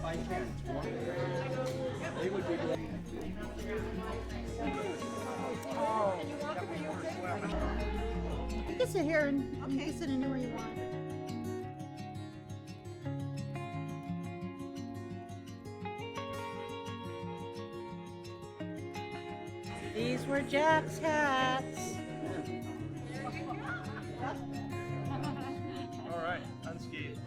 I can. They would be glad. You can sit here and you can sit anywhere you want. These were Jack's hats. All right, unscathed.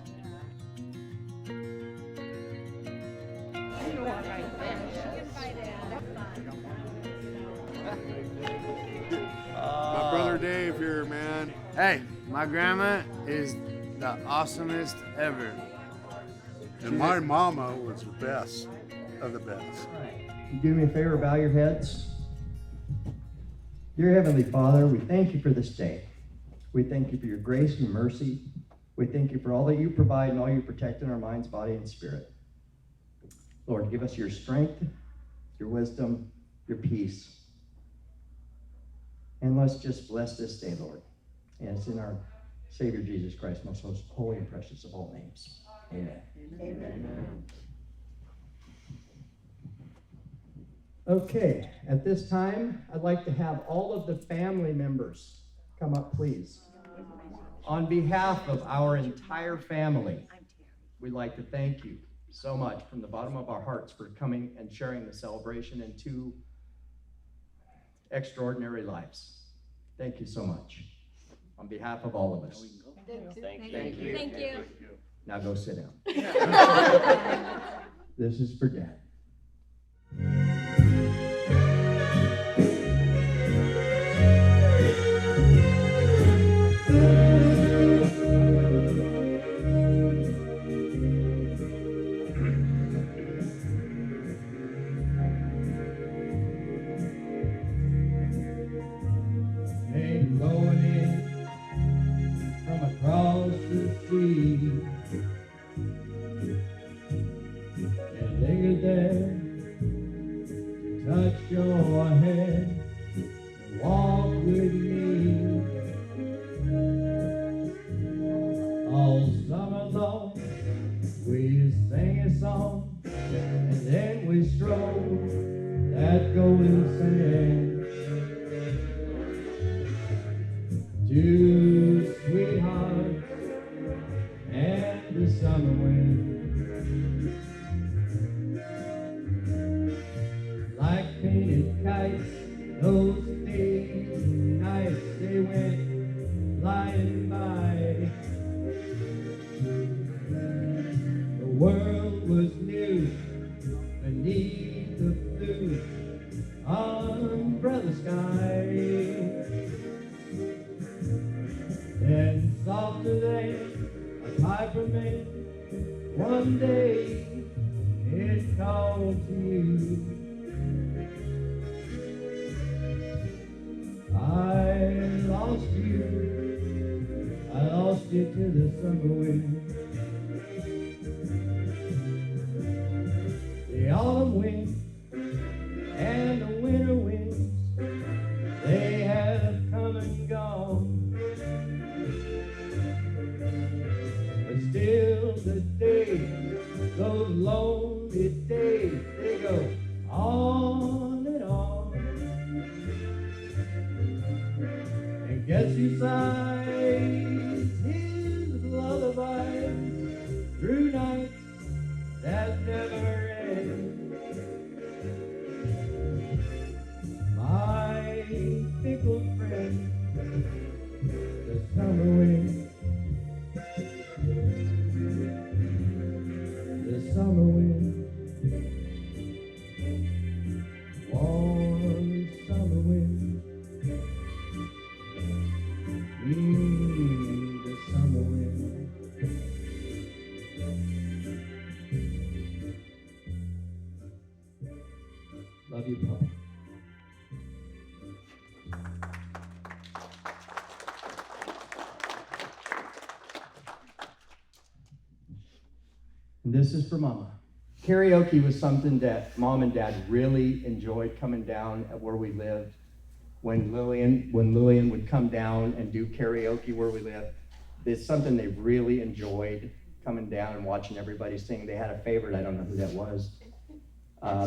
My brother Dave here, man. Hey, my grandma is the awesomest ever. And my mama was the best of the best. You do me a favor, bow your heads. Dear Heavenly Father, we thank you for this day. We thank you for your grace and mercy. We thank you for all that you provide and all you protect in our minds, body, and spirit. Lord, give us your strength, your wisdom, your peace. And let's just bless this day, Lord. And it's in our Savior Jesus Christ, most holy and precious of all names. Amen. Amen. Okay, at this time, I'd like to have all of the family members come up, please. On behalf of our entire family, we'd like to thank you so much from the bottom of our hearts for coming and sharing the celebration in 2 extraordinary lives. Thank you so much. On behalf of all of us. Thank you. Thank you. Now go sit down. This is for Dad. Came going in from across the sea, and lingered there to touch your hand and walk with me. All summer long we sang a song, and then we strolled that golden sand. 2 sweethearts and the summer wind, like painted kites, those days and nights they went flying by. The world was new beneath the blue umbrella sky. And softer than a piper made, one day it called to you. I lost you to the summer wind. The autumn wind and the winter winds, they have come and gone. But still the days, those lonely days, they go on and on. And guess who sighs his lullaby through nights that never end? My fickle friend, the summer wind. The summer wind, warm summer wind, the summer wind. Love you, Papa. And this is for Mama. Karaoke was something that Mom and Dad really enjoyed coming down at where we lived. When Lillian would come down and do karaoke where we lived, it's something they really enjoyed. coming down and watching everybody sing. They had a favorite, I don't know who that was.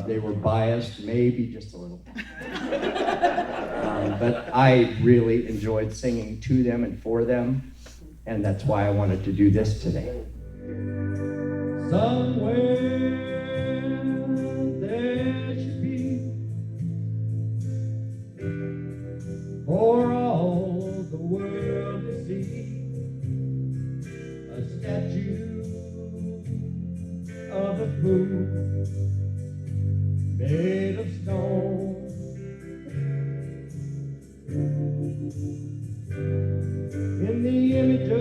They were biased, maybe just a little. But I really enjoyed singing to them and for them, and that's why I wanted to do this today. Somewhere there should be, for all the world to see, a statue of a fool made of stone. In the image of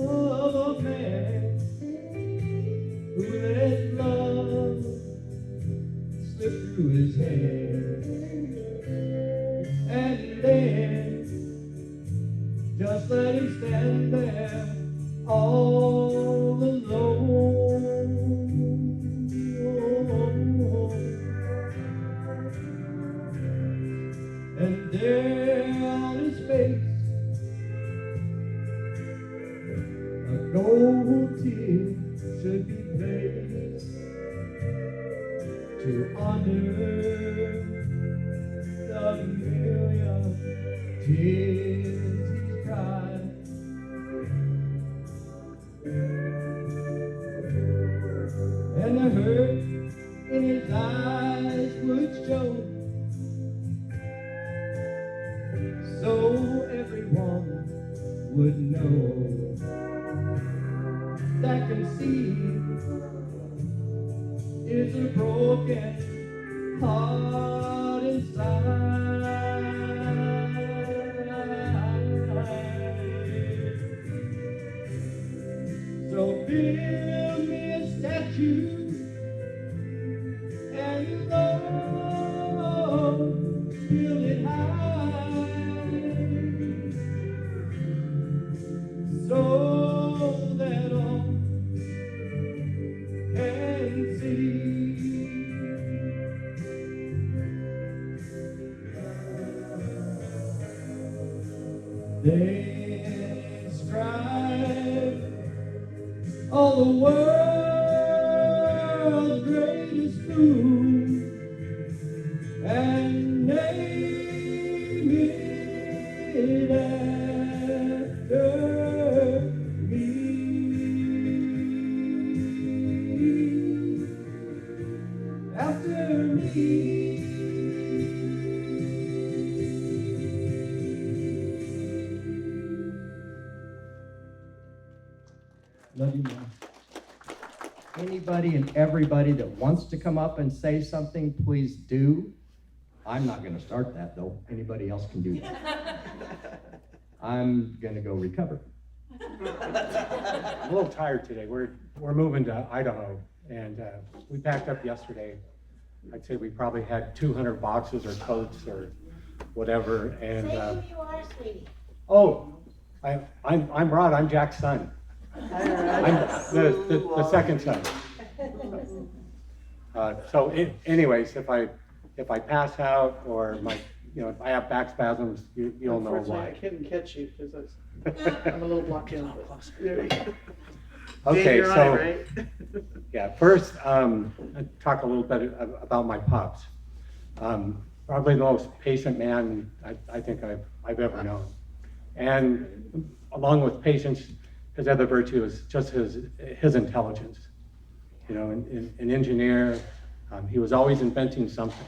a man who let love slip through his hands, and then just let him stand there all alone. And there on his face a gold tear should be placed to honor the million tears he's cried. And the hurt in his eyes would show, so everyone would know that conceived is a broken heart inside. So build me a statue, and Lord, build it high, so that all can see. They inscribe all the world's greatest fools and name it after me. After me. Love you, Mom. Anybody and everybody that wants to come up and say something, please do. I'm not going to start that, though. Anybody else can do that. I'm going to go recover. I'm a little tired today. We're moving to Idaho, and we packed up yesterday. I'd say we probably had 200 boxes or totes or whatever. And Say who you are, sweetie. oh, I'm Rod. I'm Jack's son. I'm the second son. So anyways, if I pass out or if I have back spasms, you'll know why. I couldn't catch you because I'm a little blocked in. There you go. Okay, You're so on it, right? yeah, first I'll talk a little bit about my pops. Probably the most patient man I think I've ever known, and along with patience, his other virtue is just his intelligence. An engineer, he was always inventing something.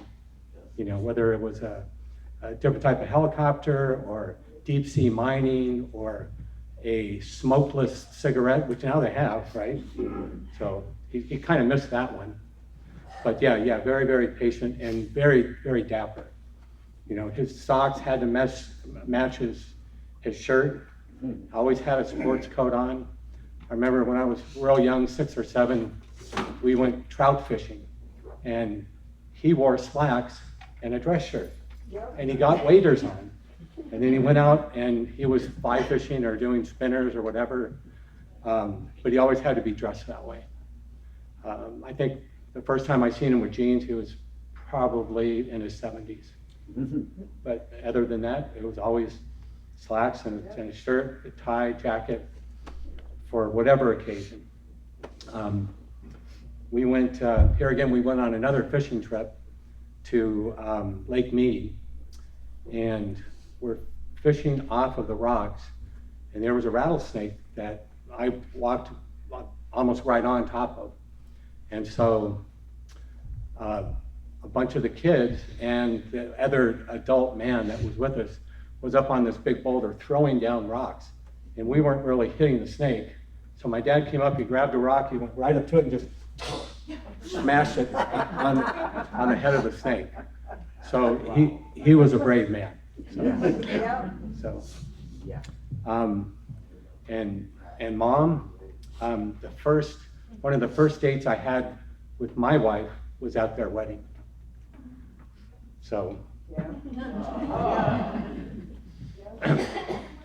Whether it was a different type of helicopter or deep sea mining or a smokeless cigarette, which now they have, right? So he kind of missed that one. But yeah, very, very patient and very, very dapper. His socks had to match his shirt. Always had a sports coat on. I remember when I was real young, 6 or 7, we went trout fishing, and he wore slacks and a dress shirt, and he got waders on. And then he went out and he was fly fishing or doing spinners or whatever, but he always had to be dressed that way. I think the first time I seen him with jeans, he was probably in his 70s. But other than that, it was always slacks and a shirt, a tie, jacket, for whatever occasion. We went, here again, we went on another fishing trip to Lake Mead, and we're fishing off of the rocks, and there was a rattlesnake that I walked almost right on top of. And so a bunch of the kids and the other adult man that was with us was up on this big boulder throwing down rocks, and we weren't really hitting the snake. So my dad came up, he grabbed a rock, he went right up to it and just smashed it on the head of the snake. So he was a brave man. So and Mom, one of the first dates I had with my wife was at their wedding. So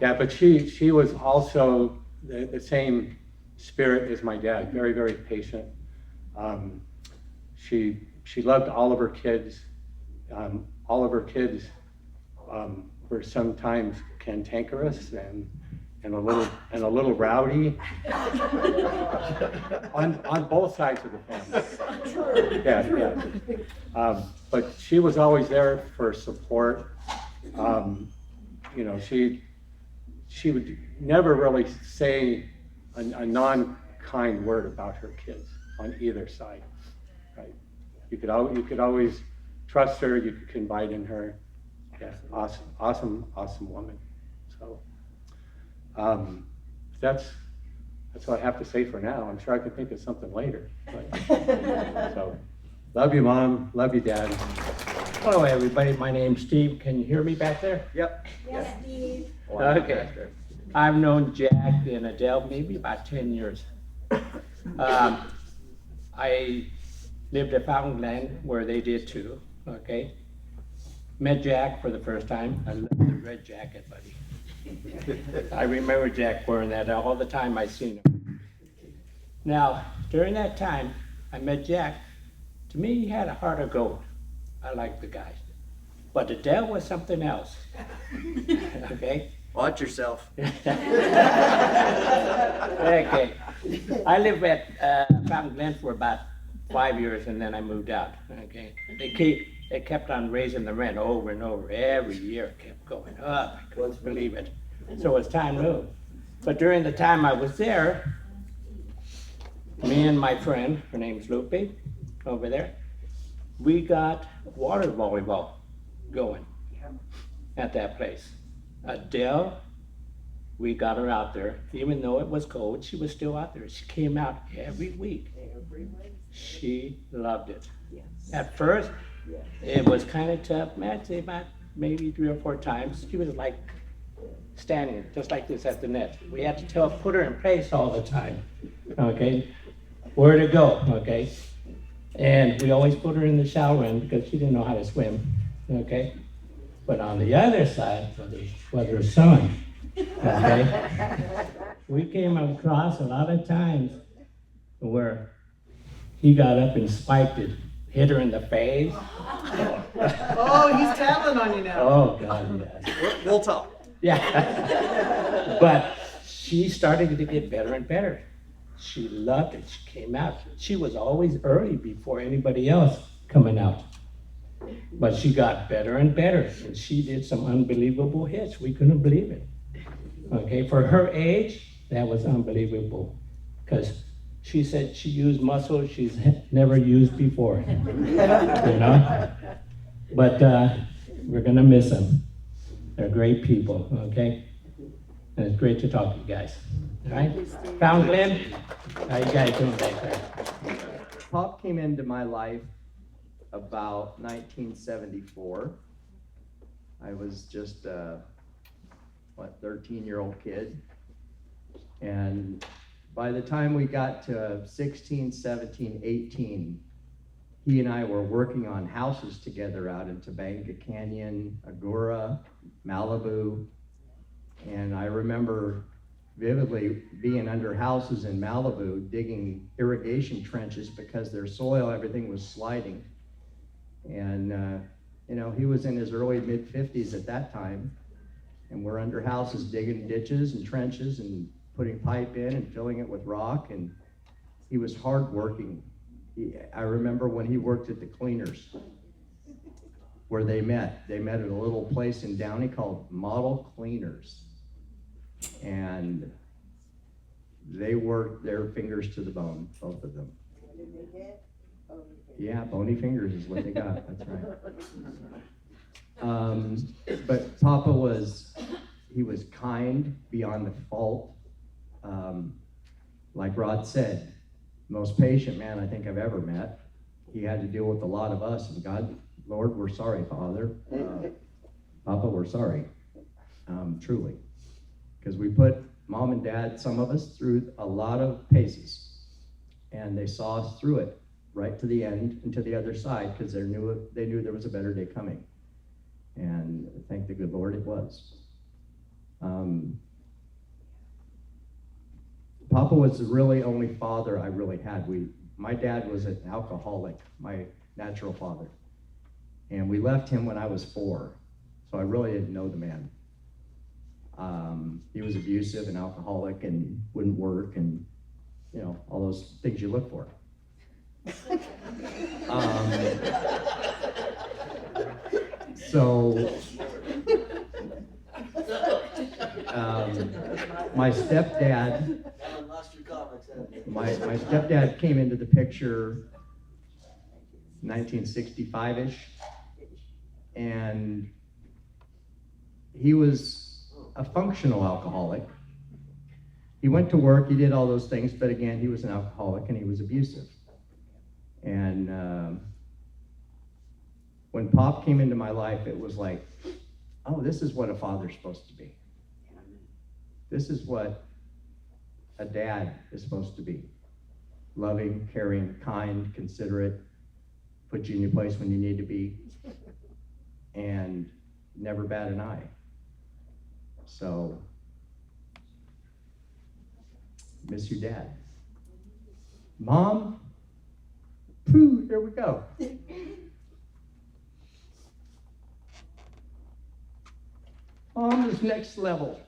yeah, but she was also the same spirit as my dad, very, very patient. She loved all of her kids. All of her kids were sometimes cantankerous and a little rowdy on both sides of the family. Yeah. But she was always there for support. You know, she would never really say a non-kind word about her kids on either side. Right? You could always trust her. You could confide in her. Yeah, awesome woman. So that's what I have to say for now. I'm sure I could think of something later. But, so, love you, Mom. Love you, Dad. Hello, everybody. My name's Steve. Can you hear me back there? Yep. Yes, Steve. Okay. I've known Jack and Adele maybe about 10 years. I lived at Fountain Glen where they did too. Okay. Met Jack for the first time. I loved the red jacket, buddy. I remember Jack wearing that all the time I seen him. Now, during that time, I met Jack. To me, he had a heart of gold. I liked the guy. But Adele was something else. Okay? Watch yourself. Okay. I lived at Fountain Glen for about 5 years, and then I moved out. Okay. They kept on raising the rent over and over. Every year it kept going up. I couldn't believe it. So it's time to move. But during the time I was there, me and my friend, her name's Lupe, over there, we got water volleyball going at that place. Adele, we got her out there. Even though it was cold, she was still out there. She came out every week. She loved it. At first, it was kind of tough. I'd say about maybe 3 or 4 times. She was like standing just like this at the net. We had to put her in place all the time. Okay, where to go? Okay, and we always put her in the shower in because she didn't know how to swim. Okay, but on the other side was her son. Okay, we came across a lot of times where he got up and spiked it, hit her in the face. Oh, he's tattling on you now. Oh God, yes. We'll talk. Yeah. But she started to get better and better. She loved it. She came out. She was always early before anybody else coming out. But she got better and better, and she did some unbelievable hits. We couldn't believe it. Okay, for her age, that was unbelievable, because she said she used muscles she's never used before. You know? But we're gonna miss them. They're great people, okay? And it's great to talk to you guys. All right? Fountain Glen, how you guys doing back there? Pop came into my life about 1974. I was just a 13-year-old kid. And by the time we got to 16, 17, 18, he and I were working on houses together out in Topanga Canyon, Agoura, Malibu. And I remember vividly being under houses in Malibu, digging irrigation trenches because their soil, everything was sliding. And, you know, he was in his early mid-50s at that time. And we're under houses digging ditches and trenches and putting pipe in and filling it with rock, and he was hardworking. I remember when he worked at the cleaners, where they met. They met at a little place in Downey called Model Cleaners. And they worked their fingers to the bone, both of them. Yeah, bony fingers is what they got, that's right. But Papa he was kind beyond the fault. Like Rod said, most patient man I think I've ever met. He had to deal with a lot of us, and God, Lord, we're sorry, Father. Papa, we're sorry, truly. Because we put Mom and Dad, some of us, through a lot of paces. And they saw us through it, right to the end and to the other side, because they knew there was a better day coming. And thank the good Lord it was. Papa was the really only father I really had. My dad was an alcoholic, my natural father. And we left him when I was 4, so I really didn't know the man. He was abusive and alcoholic and wouldn't work and, all those things you look for. My stepdad, my stepdad came into the picture 1965-ish, and he was a functional alcoholic. He went to work, he did all those things, but again, he was an alcoholic and he was abusive. And when Pop came into my life, it was like, oh, this is what a father's supposed to be. This is what a dad is supposed to be. Loving, caring, kind, considerate, put you in your place when you need to be, and never bat an eye. So, miss your dad. Mom, pooh, here we go. Mom is next level.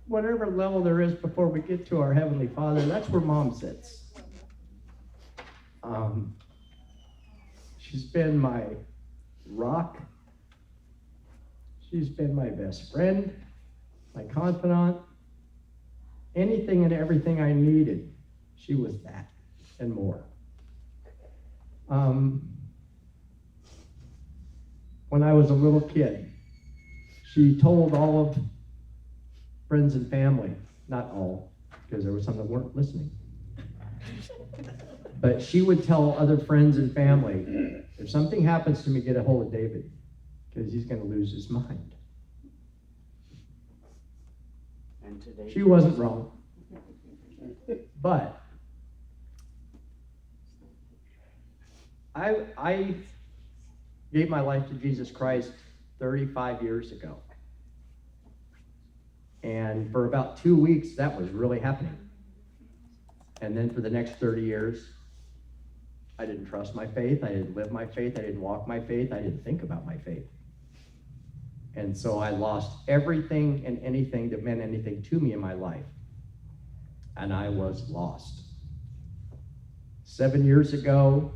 Whatever level there is before we get to our Heavenly Father, that's where Mom sits. She's been my rock. She's been my best friend, my confidant. Anything and everything I needed, she was that and more. When I was a little kid, she told all of friends and family, not all, because there were some that weren't listening. But she would tell other friends and family, if something happens to me, get a hold of David, because he's going to lose his mind. And today, She wasn't wrong. But I gave my life to Jesus Christ 35 years ago. And for about 2 weeks, that was really happening. And then for the next 30 years, I didn't trust my faith, I didn't live my faith, I didn't walk my faith, I didn't think about my faith. And so I lost everything and anything that meant anything to me in my life. And I was lost. 7 years ago,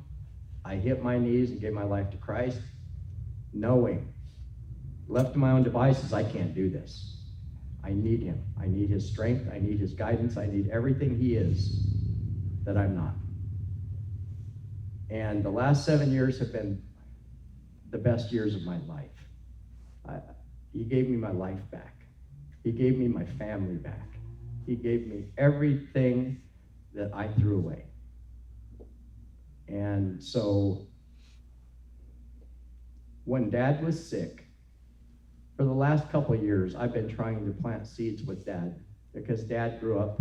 I hit my knees and gave my life to Christ, knowing, left to my own devices, I can't do this. I need him. I need his strength. I need his guidance. I need everything he is that I'm not. And the last 7 years have been the best years of my life. He gave me my life back. He gave me my family back. He gave me everything that I threw away. And so when Dad was sick, for the last couple of years, I've been trying to plant seeds with Dad, because Dad grew up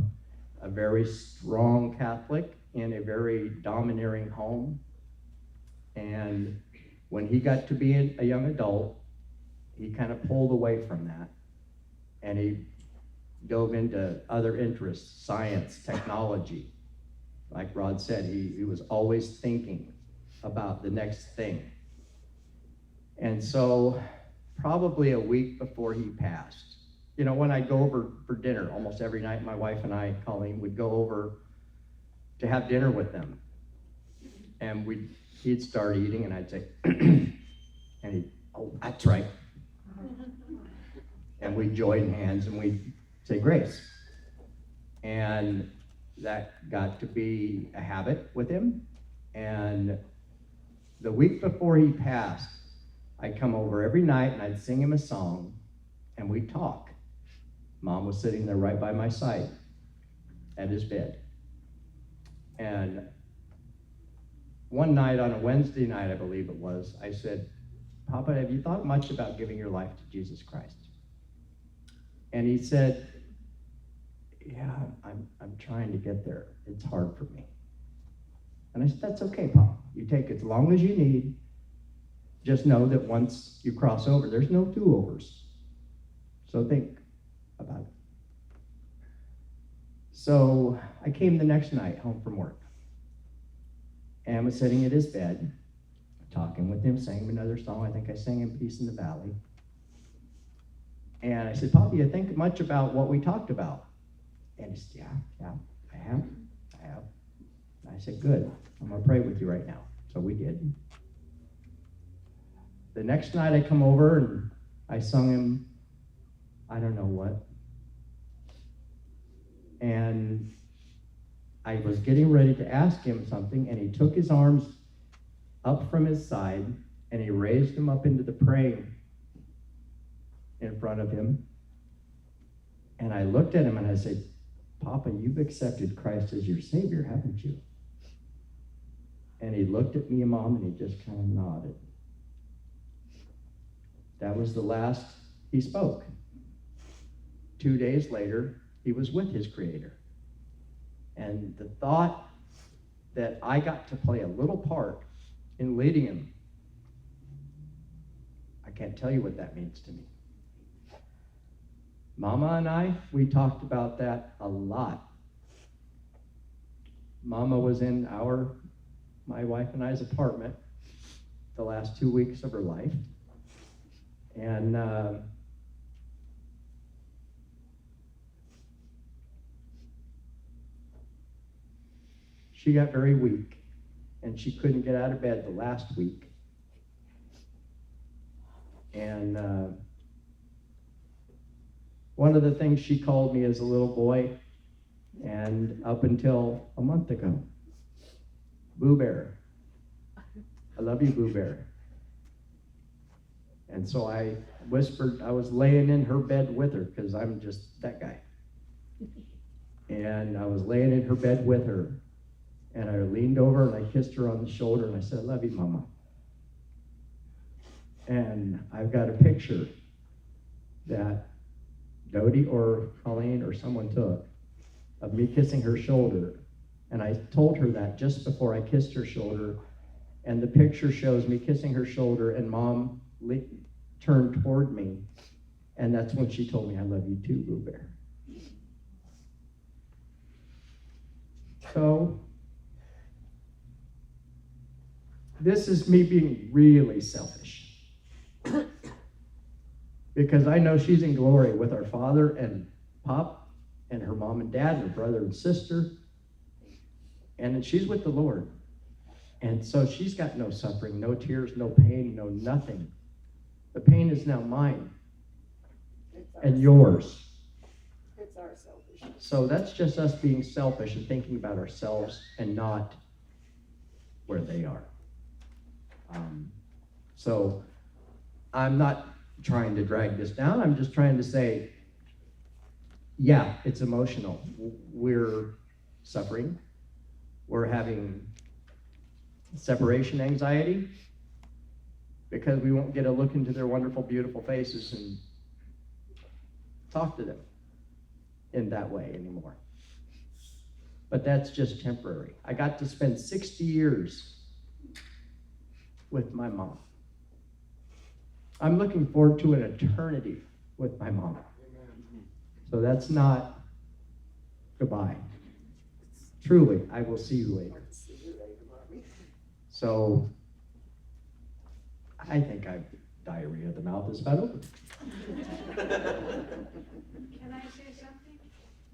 a very strong Catholic in a very domineering home. And when he got to be a young adult, he kind of pulled away from that. And he dove into other interests, science, technology. Like Rod said, he was always thinking about the next thing. And so probably a week before he passed, You know, when I'd go over for dinner, almost every night, my wife and I, Colleen, would go over to have dinner with them. And he'd start eating, and I'd say, and he'd, oh, that's right. And we'd join hands, and we'd say grace. And that got to be a habit with him. And the week before he passed, I'd come over every night, and I'd sing him a song, and we'd talk. Mom was sitting there right by my side at his bed. And one night, on a Wednesday night, I believe it was, I said, Papa, have you thought much about giving your life to Jesus Christ? And he said, yeah, I'm trying to get there. It's hard for me. And I said, that's okay, Pop. You take as long as you need. Just know that once you cross over, there's no do-overs. So think about it. So I came the next night home from work and was sitting at his bed, talking with him, sang him another song. I think I sang him Peace in the Valley. And I said, Poppy, you think much about what we talked about? And he said, yeah, I have. And I said, good, I'm gonna pray with you right now. So we did. The next night I come over and I sung him, I don't know what. And I was getting ready to ask him something, and he took his arms up from his side and he raised them up into the praying in front of him. And I looked at him and I said, Papa, you've accepted Christ as your Savior, haven't you? And he looked at me and Mom and he just kind of nodded. That was the last he spoke. 2 days later, he was with his Creator. And the thought that I got to play a little part in leading him, I can't tell you what that means to me. Mama and I, we talked about that a lot. Mama was in my wife and I's apartment the last 2 weeks of her life. And she got very weak, and she couldn't get out of bed the last week. And one of the things she called me as a little boy, and up until a month ago, Boo Bear. I love you, Boo Bear. And so I whispered, I was laying in her bed with her, because I'm just that guy. And I was laying in her bed with her, and I leaned over and I kissed her on the shoulder and I said, I love you, Mama. And I've got a picture that Dodie or Colleen or someone took of me kissing her shoulder. And I told her that just before I kissed her shoulder. And the picture shows me kissing her shoulder and Mom turned toward me. And that's when she told me, I love you too, Boo Bear. So, this is me being really selfish. Because I know she's in glory with our father and Pop and her mom and dad and her brother and sister. And she's with the Lord. And so she's got no suffering, no tears, no pain, no nothing. The pain is now mine and yours. It's our selfishness. So that's just us being selfish and thinking about ourselves and not where they are. So I'm not trying to drag this down. I'm just trying to say, yeah, it's emotional. We're suffering. We're having separation anxiety because we won't get a look into their wonderful, beautiful faces and talk to them in that way anymore. But that's just temporary. I got to spend 60 years with my mom. I'm looking forward to an eternity with my mom. So that's not goodbye. Truly, I will see you later. So I think I've Diarrhea of the mouth is about open. Can I say something?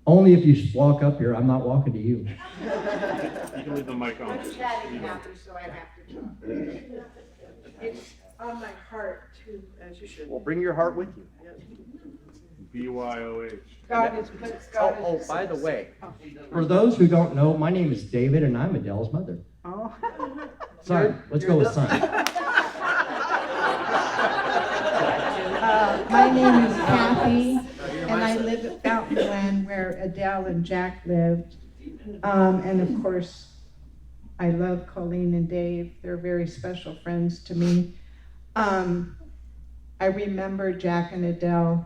Only if you walk up here, I'm not walking to you. You can leave the mic on. I'm chatting now, so I have to talk. It's on my heart too. As you should. Well, bring your heart with you. BYOH. God is, God is. Oh, by the way, For those who don't know, my name is David and I'm Adele's mother. Oh. Son, let's go with son. My name is Kathy, and I live at Fountain Glen where Adele and Jack lived. And of course, I love Colleen and Dave. They're very special friends to me. I remember Jack and Adele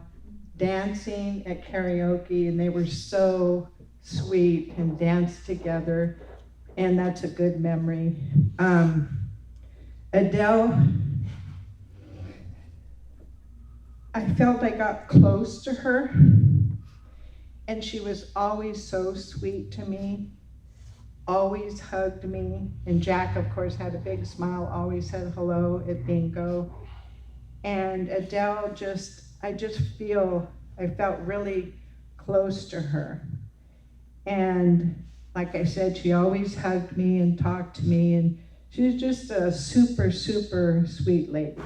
dancing at karaoke, and they were so sweet and danced together, and that's a good memory. Adele, I felt I got close to her, and she was always so sweet to me, always hugged me, and Jack, of course, had a big smile, always said hello at bingo. And Adele I felt really close to her. And like I said, she always hugged me and talked to me, and she was just a super, super sweet lady.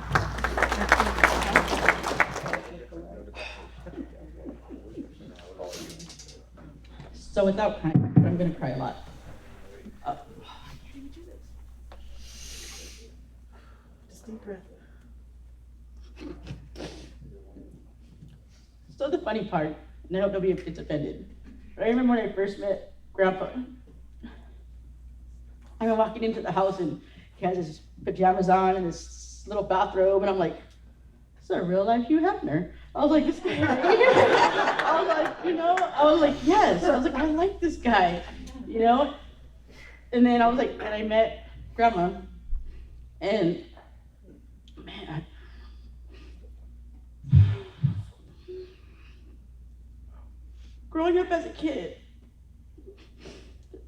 So without crying, I'm gonna cry a lot. Just deep breath. So the funny part, and I hope nobody gets offended, but I remember when I first met Grandpa. I'm walking into the house and he has his pajamas on and this little bathrobe, and I'm like, "This is a real life Hugh Hefner." I was like, "This guy right here." I was like, yes. I was like, I like this guy, And then I was like, and I met Grandma, and man. Growing up as a kid,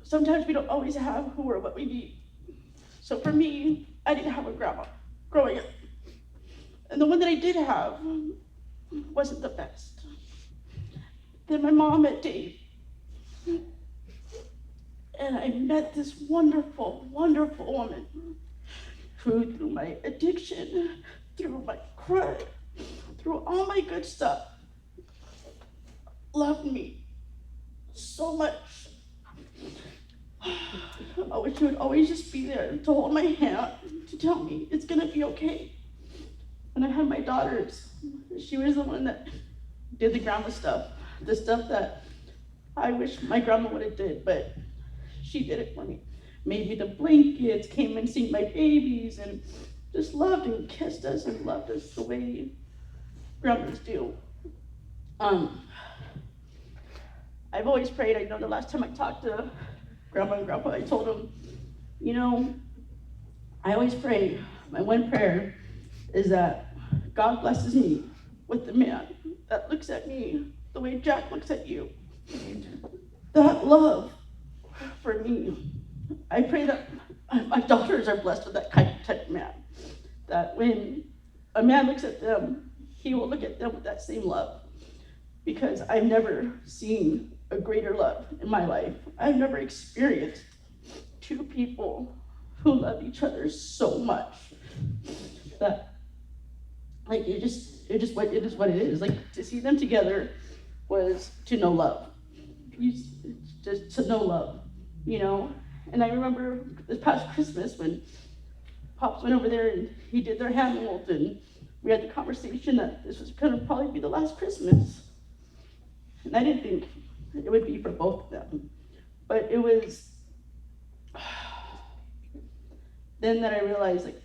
sometimes we don't always have who or what we need. So for me, I didn't have a grandma growing up. And the one that I did have wasn't the best. Then my mom met Dave. And I met this wonderful, wonderful woman who, through my addiction, through my crime, through all my good stuff, loved me so much. I wish she would always just be there to hold my hand, to tell me it's gonna be okay. When I had my daughters, she was the one that did the grandma stuff, the stuff that I wish my grandma would have did, but she did it for me. Made me the blankets, came and seen my babies, and just loved and kissed us and loved us the way grandmas do. I've always prayed. I know the last time I talked to Grandma and Grandpa, I told them, I always pray, my one prayer is that God blesses me with the man that looks at me the way Jack looks at you. That love for me. I pray that my daughters are blessed with that type of man. That when a man looks at them, he will look at them with that same love. Because I've never seen a greater love in my life. I've never experienced two people who love each other so much that, like, it is what it is. Like, to see them together was to know love. Just to know love, And I remember this past Christmas when Pops went over there and he did their hand mold, and we had the conversation that this was gonna probably be the last Christmas. And I didn't think it would be for both of them. But it was then that I realized, like,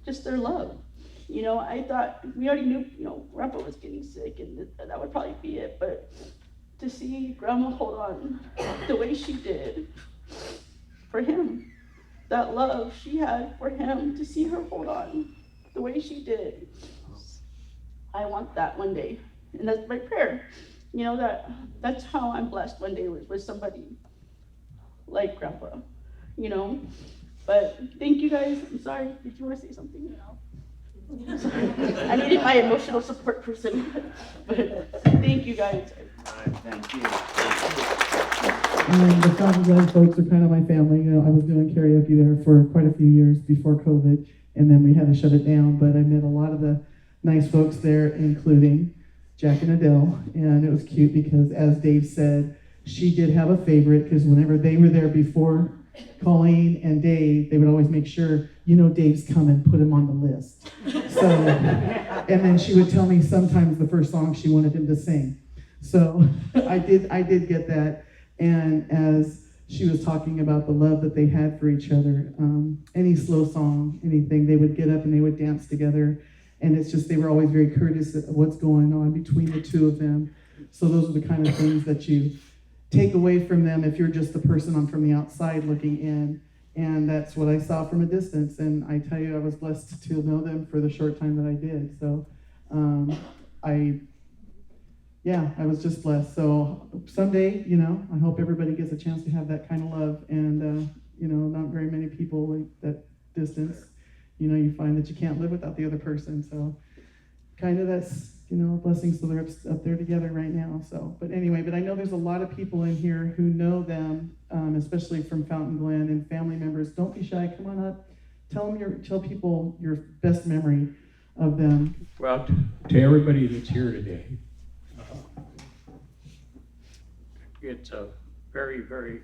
just their love. I thought we already knew, Grandpa was getting sick and that would probably be it. But to see Grandma hold on the way she did for him, that love she had for him, to see her hold on the way she did, I want that one day. And that's my prayer. That's how I'm blessed one day with somebody like Grandpa, But thank you guys. I'm sorry. Did you want to say something? I needed my emotional support person. But thank you guys. Thank you. And the Fountain Glen folks are kind of my family. You know, I was doing karaoke there for quite a few years before COVID, and then we had to shut it down. But I met a lot of the nice folks there, including Jack and Adele, and it was cute because, as Dave said, she did have a favorite because whenever they were there before Colleen and Dave, they would always make sure, you know, Dave's coming, put him on the list. So, and then she would tell me sometimes the first song she wanted him to sing. So I did get that. And as she was talking about the love that they had for each other, any slow song, anything, they would get up and they would dance together. And it's just, they were always very courteous of what's going on between the two of them. So those are the kind of things that you take away from them if you're just the person on from the outside looking in. And that's what I saw from a distance. And I tell you, I was blessed to know them for the short time that I did. So I was just blessed. So someday, you know, I hope everybody gets a chance to have that kind of love. And, you know, not very many people like that distance. You know, you find that you can't live without the other person. So kind of that's, you know, blessings so they're up there together right now. So, but anyway, but I know there's a lot of people in here who know them, especially from Fountain Glen and family members. Don't be shy. Come on up. Tell people your best memory of them. Well, to everybody that's here today, it's a very, very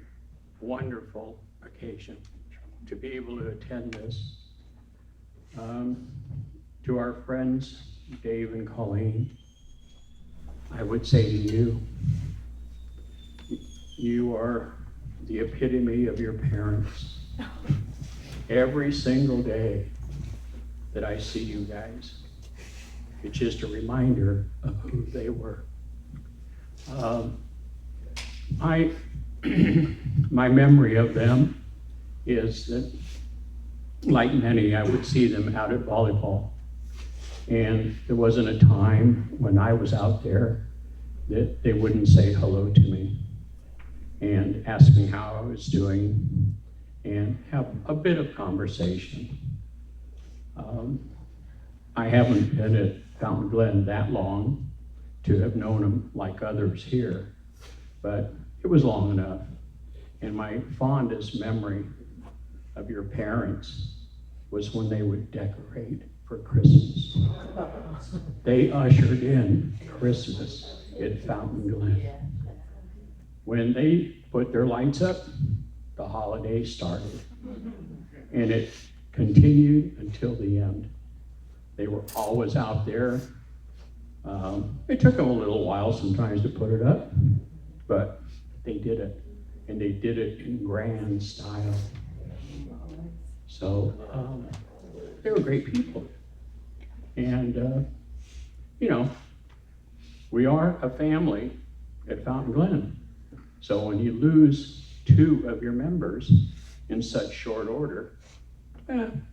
wonderful occasion to be able to attend this. To our friends, Dave and Colleen, I would say to you, you are the epitome of your parents. Every single day that I see you guys, it's just a reminder of who they were. My memory of them is that, like many, I would see them out at volleyball. And there wasn't a time when I was out there that they wouldn't say hello to me and ask me how I was doing and have a bit of conversation. I haven't been at Fountain Glen that long to have known them like others here, but it was long enough. And my fondest memory of your parents was when they would decorate for Christmas. They ushered in Christmas at Fountain Glen. When they put their lights up, the holiday started. And it continued until the end. They were always out there. It took them a little while sometimes to put it up, but they did it. And they did it in grand style. So they were great people. And, you know, we are a family at Fountain Glen. So when you lose two of your members in such short order,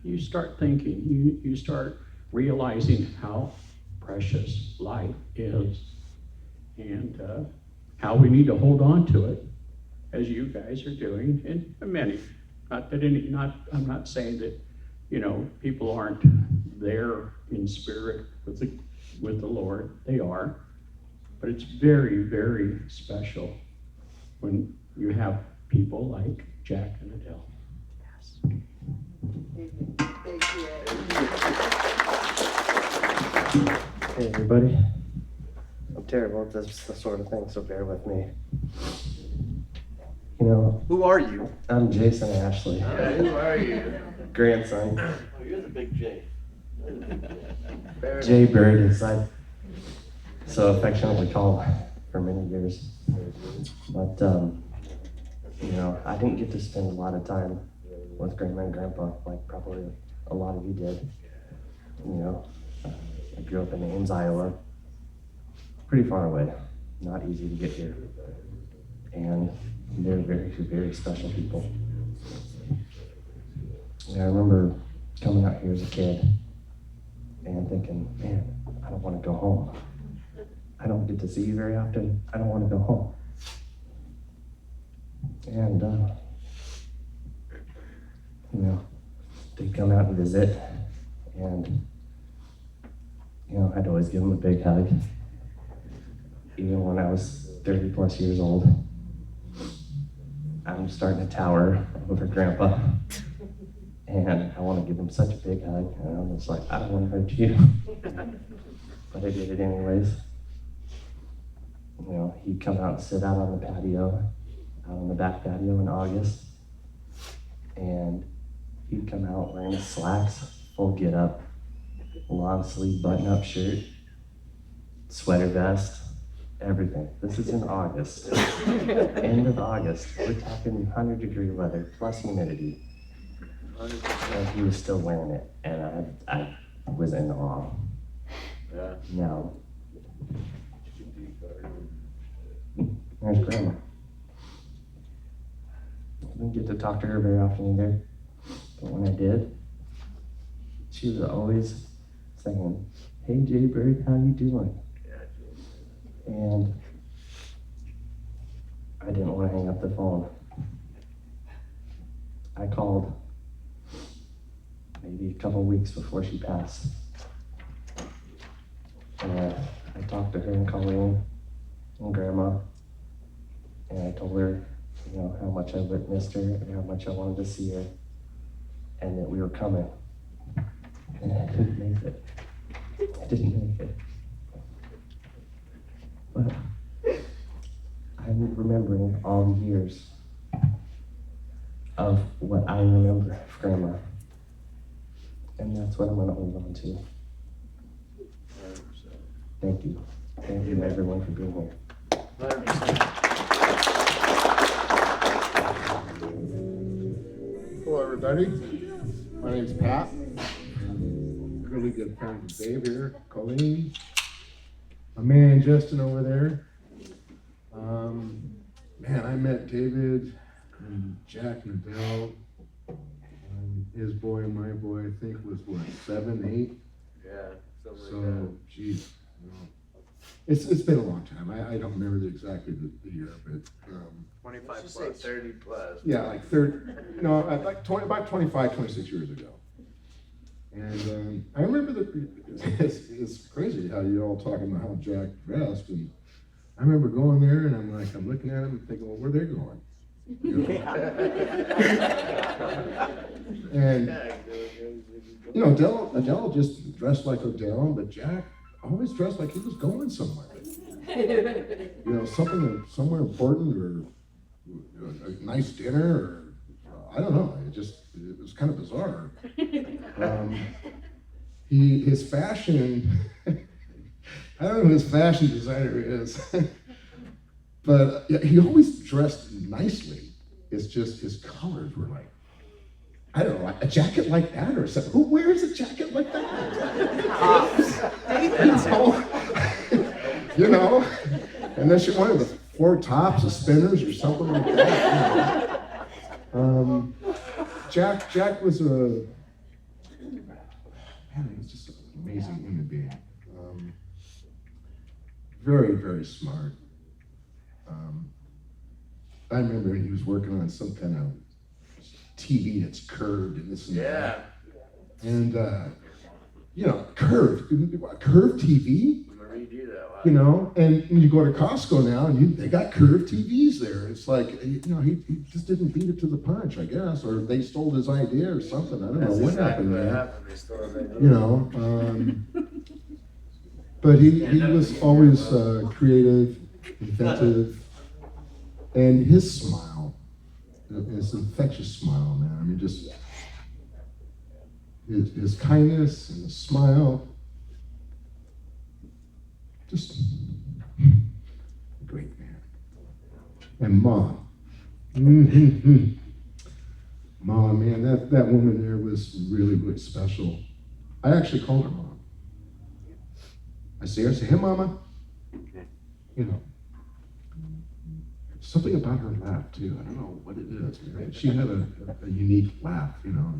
you start thinking, you start realizing how precious life is and how we need to hold on to it, as you guys are doing, and many. I'm not saying that, you know, people aren't there in spirit with the Lord. They are, but it's very, very special when you have people like Jack and Adele. Hey everybody, I'm terrible at this sort of thing, so bear with me. You know, Who are you? I'm Jason Ashley. Who are you? Grandson. Oh, you're the big J. Jay Bird, as I so affectionately called for many years. But, you know, I didn't get to spend a lot of time with Grandma and Grandpa like probably a lot of you did. You know, I grew up in Ames, Iowa, pretty far away, not easy to get here. And they're very, very special people. And I remember coming out here as a kid and thinking, man, I don't want to go home. I don't get to see you very often. I don't want to go home. And, you know, they'd come out and visit, and You know, I'd always give him a big hug. Even when I was 30 plus years old. I'm starting to tower over Grandpa. And I want to give him such a big hug. And I'm just like, I don't want to hurt you. But I did it anyways. You know, he'd come out and sit out on the patio, out on the back patio in August. And he'd come out wearing slacks, full get up, long sleeve button up shirt, sweater vest, everything. This is in August, end of August. We're talking 100-degree weather plus humidity. And he was still wearing it, and I was in awe. Yeah. Now, there's Grandma. I didn't get to talk to her very often either, but when I did, she was always saying, "Hey Jay Bird, how you doing?" And I didn't want to hang up the phone. I called maybe a couple weeks before she passed. And I talked to her and Colleen and Grandma, and I told her, you know, how much I missed her and how much I wanted to see her, and that we were coming. And I didn't make it. I didn't make it. But I'm remembering all the years of what I remember of Grandma. And that's what I'm going to hold on to. Thank you. Thank you, everyone, for being here. 100%. Hello, everybody. My name's Pat. Really good friends with Dave here, Colleen, my man Justin over there. Man, I met David and Jack and Adele. His boy and my boy, I think, was what, 7, 8? Yeah, something So, like that. geez, you know, it's been a long time. I don't remember exactly the year, but 25 plus. 30 plus. yeah, like 30, no, like 20, about 25, 26 years ago. And I remember it's crazy how you all talking about how Jack dressed, and I remember going there and I'm looking at him and thinking, well, where they going? You know? And you know, Adele just dressed like Adele, but Jack always dressed like he was going somewhere. You know, somewhere important, or a nice dinner, or I don't know. It was kind of bizarre. His fashion, I don't know who his fashion designer is, but yeah, he always dressed nicely. It's just his colors were like, I don't know, like a jacket like that or something. Who wears a jacket like that? You know, and then she wanted the 4 tops of spinners or something like that. You know. Jack was man, he was just an amazing human being. Very, very smart. I remember he was working on some kind of TV that's curved and this and that. And, you know, curved TV? Redo that one. You know, and you go to Costco now and they got curved TVs there. It's like, you know, he just didn't beat it to the punch, I guess, or they stole his idea or something. I don't know what happened there. They stole his idea. You know, but he was always creative, inventive, and his smile, his infectious smile, man. I mean, just his kindness and his smile, just a great man. And Mom, Mom, man, that woman there was really, really special. I actually called her Mom. I see her, say, "Hey, Mama." You know, something about her laugh too. I don't know what it is. Man. She had a unique laugh, you know,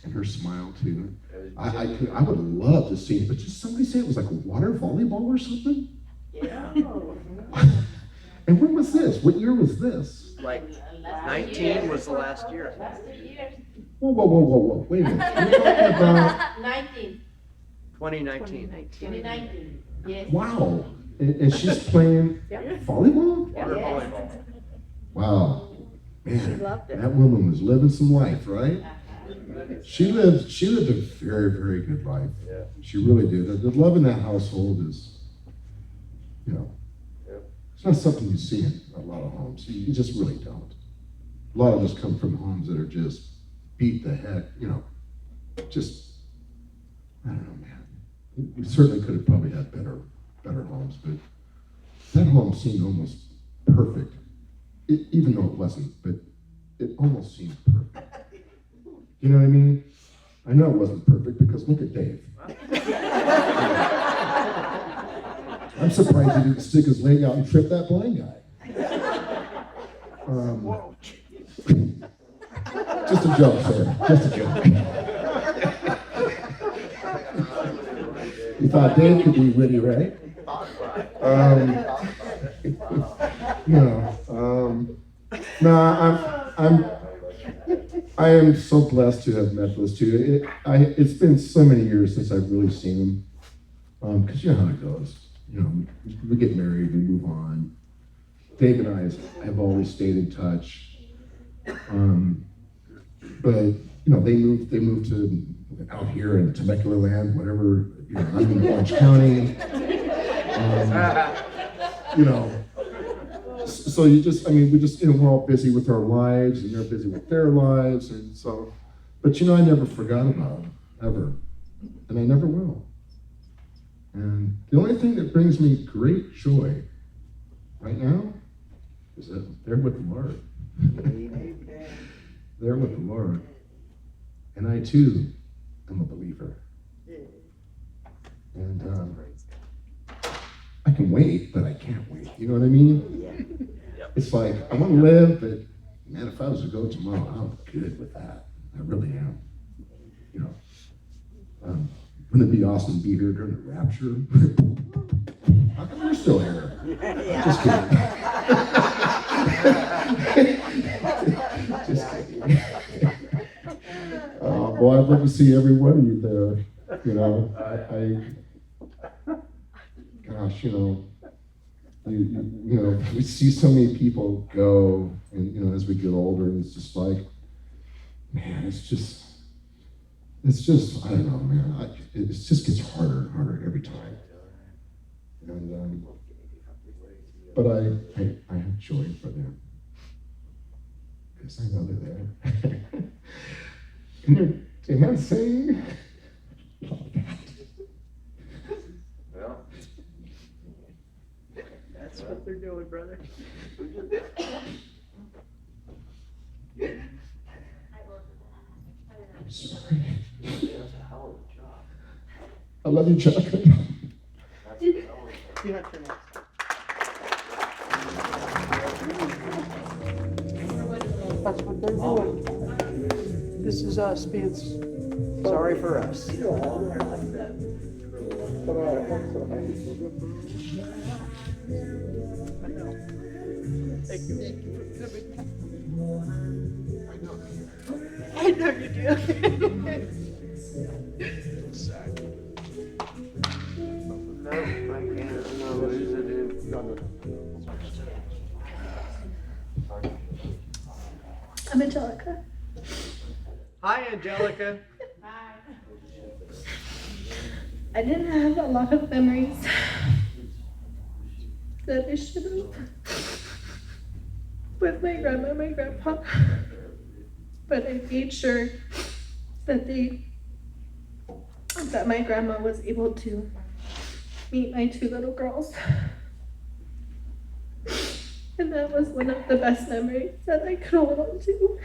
and her smile too. I would love to see it, but just somebody say it was like water volleyball or something. Yeah. And when was this? What year was this? Like 19 was the last year. Whoa! Wait a minute. We're talking about 19. 2019. 2019. Yes. Wow. And she's playing volleyball? Water volleyball. Wow. Man, She loved it. that woman was living some life, right? She lived a very, very good life. Yeah. She really did. The love in that household is, you know, it's not something you see in a lot of homes. You just really don't. A lot of us come from homes that are just beat the heck, you know, just, I don't know, man. We certainly could have probably had better homes, but that home seemed almost perfect. Even though it wasn't, but it almost seemed perfect. You know what I mean? I know it wasn't perfect because look at Dave. I'm surprised he didn't stick his leg out and trip that blind guy. Just a joke, sir. Just a joke. You thought Dave could be witty, right? I am so blessed to have met those two. It's been so many years since I've really seen them. Because you know how it goes. You know, we get married, we move on. Dave and I have always stayed in touch. But you know, they moved to out here in Temecula land, whatever. You know, I'm in Orange County. You know, so we just, you know, we're all busy with our lives, and they're busy with their lives, and so. But you know, I never forgot about them ever, and I never will. And the only thing that brings me great joy right now is that they're with the Lord. They're with the Lord. And I too am a believer. And I can wait, but I can't wait. You know what I mean? It's like, I want to live, but man, if I was to go tomorrow, I'm good with that. I really am. You know, wouldn't it be awesome to be here during the rapture? How come you're still here? Just kidding. Just kidding. Boy, I'd love to see every one of you there. You know, gosh, you know, you know, we see so many people go, and you know, as we get older, and it's just like, man, it's just, I don't know, man. It just gets harder and harder every time. And but I have joy for them because I know they're there, and they're dancing. Well, That's what they're doing, brother. I'm sorry. I love you, Chuck. You have to next. That's what they're doing. This is us being Sorry for us. I know you do. no, I can't. No, what is it? I'm Angelica. Hi, Angelica. I didn't have a lot of memories that I should have with my grandma and my grandpa, but I made sure that my grandma was able to meet my two little girls. And that was one of the best memories that I could hold on to.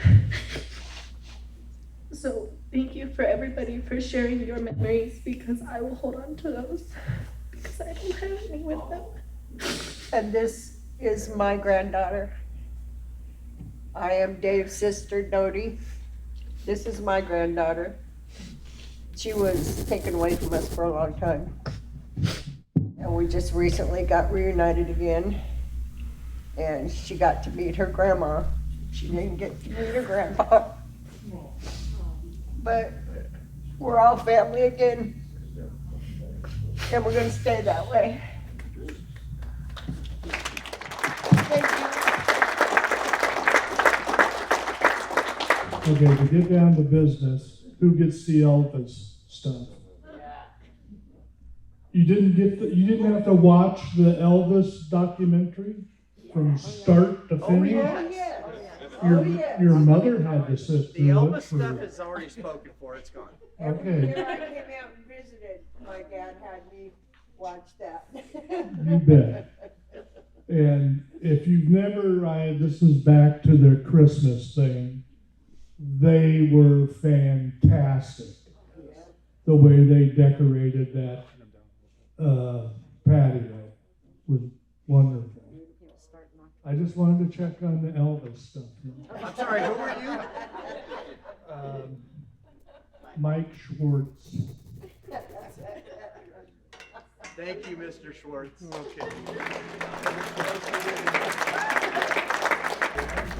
So thank you for everybody for sharing your memories, because I will hold on to those because I don't have any with them. And this is my granddaughter. I am Dave's sister, Dodie. This is my granddaughter. She was taken away from us for a long time. And we just recently got reunited again. And she got to meet her grandma. She didn't get to meet her grandpa. But we're all family again. And we're gonna stay that way. Thank you. Okay, to get down to business, who gets the Elvis stuff? You didn't have to watch the Elvis documentary from start to finish? Your mother had to sit through The it. Elvis stuff is already spoken for, it's gone. Okay. Year I came out and visited, my dad had me watch that. You bet. And if you've never, this is back to their Christmas thing, they were fantastic. The way they decorated that patio was wonderful. I just wanted to check on the Elvis stuff. I'm sorry, who were you? Mike Schwartz. Thank you, Mr. Schwartz. I'm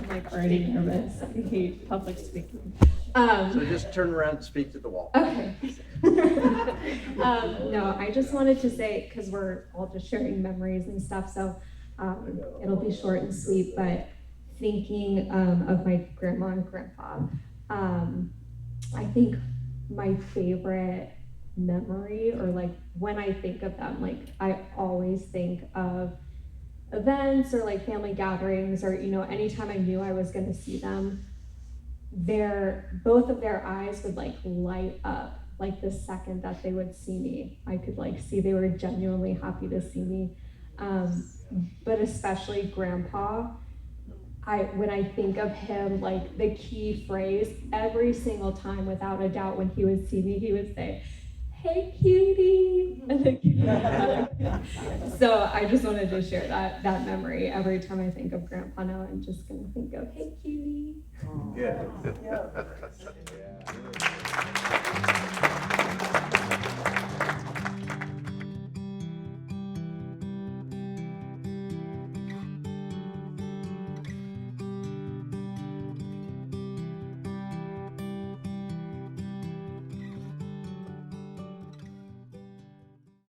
like already nervous. I hate public speaking. So just turn around and speak to the wall. Okay. No, I just wanted to say, because we're all just sharing memories and stuff, so it'll be short and sweet, but thinking of my grandma and grandpa, I think my favorite memory, or like when I think of them, like I always think of events or like family gatherings, or anytime I knew I was going to see them, both of their eyes would like light up like the second that they would see me. I could like see they were genuinely happy to see me. But especially grandpa, when I think of him, like the key phrase every single time, without a doubt, when he would see me, he would say, "Hey, cutie." So I just wanted to share that memory. Every time I think of grandpa now, I'm just gonna think of, "Hey, cutie." Good.